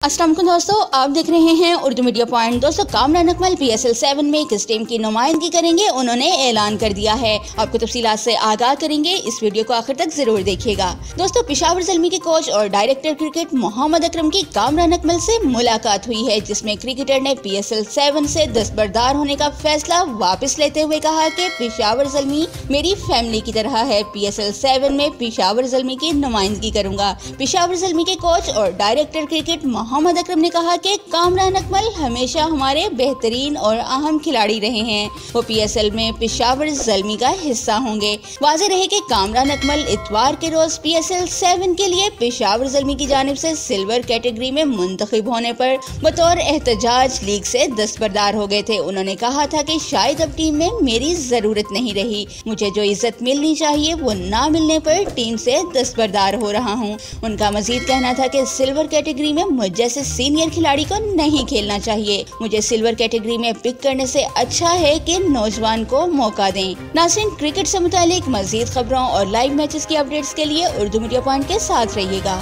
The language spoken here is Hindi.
अस्सलाम वालेकुम दोस्तों, आप देख रहे हैं उर्दू मीडिया पॉइंट। दोस्तों, कामरान अकमल PSL 7 में किस टीम की नुमाइंदगी करेंगे उन्होंने ऐलान कर दिया है। आपको तफसीलात से आगाह करेंगे, इस वीडियो को आखिर तक जरूर देखिएगा। दोस्तों, पेशावर ज़ल्मी के कोच और डायरेक्टर क्रिकेट मोहम्मद अकरम की कामरान अकमल से मुलाकात हुई है, जिसमें क्रिकेटर ने PSL 7 से दस्तबरदार होने का फैसला वापस लेते हुए कहा कि पेशावर ज़ल्मी मेरी फैमिली की तरह है। PSL 7 में पेशावर ज़ल्मी की नुमाइंदगी करूंगा। पेशावर ज़ल्मी के कोच और डायरेक्टर क्रिकेट मोहम्मद अकरम ने कहा कि कामरान अकमल हमेशा हमारे बेहतरीन और अहम खिलाड़ी रहे हैं। वो PSL में पेशावर ज़ल्मी का हिस्सा होंगे। वाज़ेह रहे कि कामरान अकमल इतवार के रोज PSL 7 के लिए पेशावर ज़ल्मी की जानिब से सिल्वर कैटेगरी में मुंतखब होने पर बतौर एहतजाज लीग से दस्तबरदार हो गए थे। उन्होंने कहा था कि शायद अब टीम में मेरी जरूरत नहीं रही, मुझे जो इज्जत मिलनी चाहिए वो ना मिलने पर टीम से दस्तबरदार हो रहा हूँ। उनका मजीद कहना था कि सिल्वर कैटेगरी में मुझ जैसे सीनियर खिलाड़ी को नहीं खेलना चाहिए। मुझे सिल्वर कैटेगरी में पिक करने से अच्छा है कि नौजवान को मौका दें। नाज़रीन, क्रिकेट से मुतालिक मजीद खबरों और लाइव मैचेस की अपडेट्स के लिए उर्दू मीडिया पॉइंट के साथ रहिएगा।